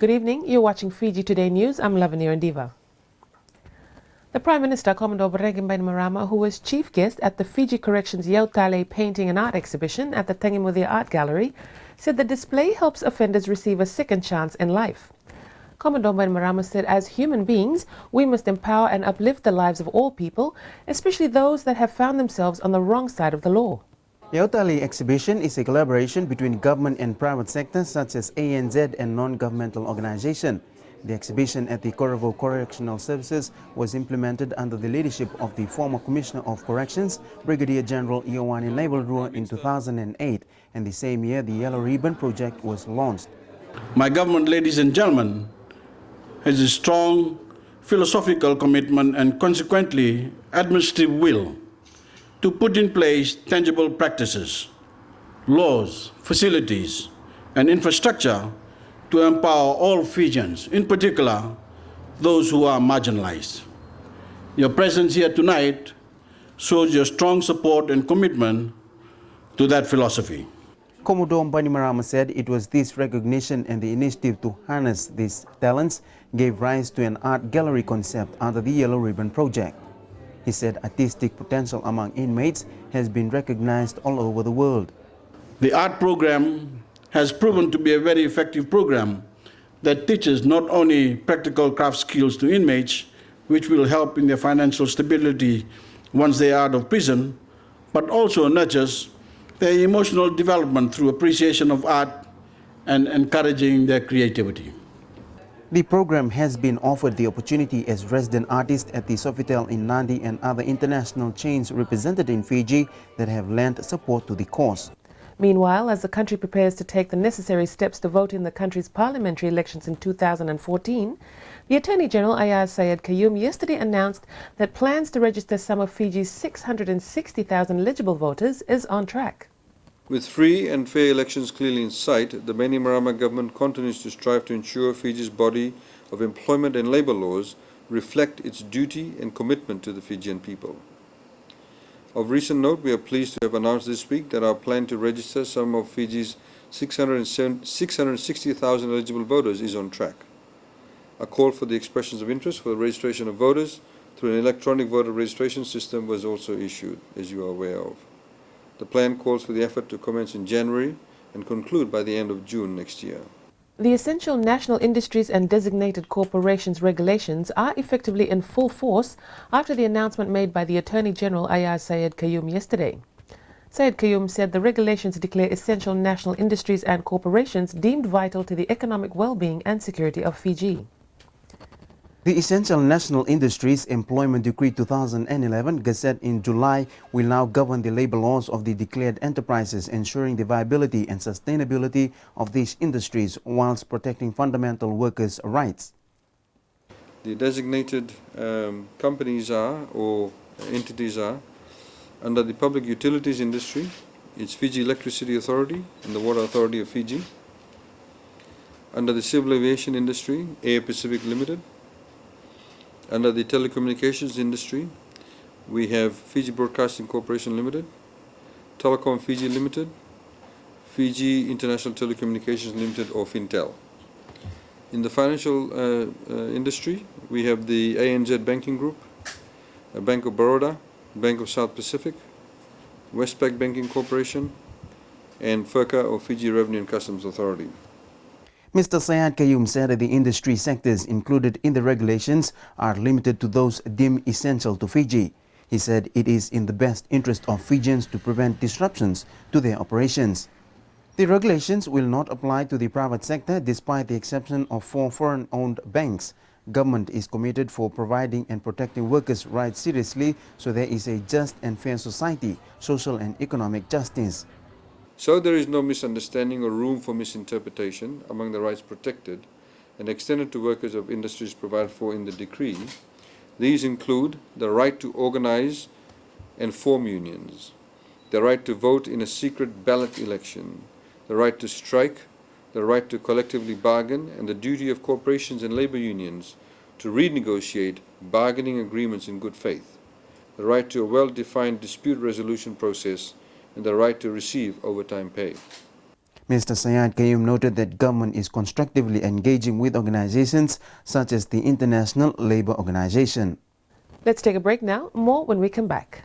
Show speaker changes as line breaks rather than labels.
Good evening. You're watching Fiji Today News. I'm Lavanir Ndiva. The Prime Minister, Commodore Bainimarama, who was chief guest at the Fiji Corrections Talei Painting and Art Exhibition at the Tangimudhia Art Gallery, said the display helps offenders receive a second chance in life. Commodore Bainimarama said, as human beings, we must empower and uplift the lives of all people, especially those that have found themselves on the wrong side of the law.
The Talei exhibition is a collaboration between government and private sectors such as ANZ and non-governmental organizations. The exhibition at the Koravo Correctional Services was implemented under the leadership of the former Commissioner of Corrections, Brigadier General Ioane Nabalrua, in 2008, and the same year the Yellow Ribbon Project was launched.
My government, ladies and gentlemen, has a strong philosophical commitment and consequently administrative will to put in place tangible practices, laws, facilities, and infrastructure to empower all Fijians, in particular those who are marginalized. Your presence here tonight shows your strong support and commitment to that philosophy.
Commodore Bainimarama said it was this recognition and the initiative to harness these talents gave rise to an art gallery concept under the Yellow Ribbon Project. He said artistic potential among inmates has been recognized all over the world.
The art program has proven to be a very effective program that teaches not only practical craft skills to inmates, which will help in their financial stability once they are out of prison, but also nurtures their emotional development through appreciation of art and encouraging their creativity.
The program has been offered the opportunity as resident artists at the Sofitel in Nadi and other international chains represented in Fiji that have lent support to the cause.
Meanwhile, as the country prepares to take the necessary steps to vote in the country's parliamentary elections in 2014, the Attorney General Ayaz Sayed Qayyum yesterday announced that plans to register some of Fiji's 660,000 eligible voters is on track.
With free and fair elections clearly in sight, the Bainimarama government continues to strive to ensure Fiji's body of employment and labour laws reflect its duty and commitment to the Fijian people. Of recent note, we are pleased to have announced this week that our plan to register some of Fiji's 660,000 eligible voters is on track. A call for the expressions of interest for the registration of voters through an electronic voter registration system was also issued, as you are aware of. The plan calls for the effort to commence in January and conclude by the end of June next year.
The Essential National Industries and Designated Corporations regulations are effectively in full force after the announcement made by the Attorney General Ayaz Sayed Qayyum yesterday. Sayed Qayyum said the regulations declare essential national industries and corporations deemed vital to the economic well-being and security of Fiji.
The Essential National Industries Employment Decree 2011, gazette in July, will now govern the labor laws of the declared enterprises, ensuring the viability and sustainability of these industries whilst protecting fundamental workers' rights.
The designated companies are, or entities are, under the public utilities industry, it's Fiji Electricity Authority and the Water Authority of Fiji. Under the civil aviation industry, Air Pacific Limited. Under the telecommunications industry, we have Fiji Broadcasting Corporation Limited, Telecom Fiji Limited, Fiji International Telecommunications Limited, or Fintel. In the financial industry, we have the ANZ Banking Group, Bank of Baroda, Bank of South Pacific, Westpac Banking Corporation, and FIRCA, or Fiji Revenue and Customs Authority.
Mr. Sayed Qayyum said that the industry sectors included in the regulations are limited to those deemed essential to Fiji. He said it is in the best interest of Fijians to prevent disruptions to their operations. The regulations will not apply to the private sector despite the exception of 4 foreign-owned banks. Government is committed for providing and protecting workers' rights seriously so there is a just and fair society, social and economic justice.
So there is no misunderstanding or room for misinterpretation among the rights protected and extended to workers of industries provided for in the decree. These include the right to organize and form unions, the right to vote in a secret ballot election, the right to strike, the right to collectively bargain, and the duty of corporations and labor unions to renegotiate bargaining agreements in good faith, the right to a well-defined dispute resolution process, and the right to receive overtime pay.
Mr. Sayed Qayyum noted that government is constructively engaging with organizations such as the International Labour Organization.
Let's take a break now. More when we come back.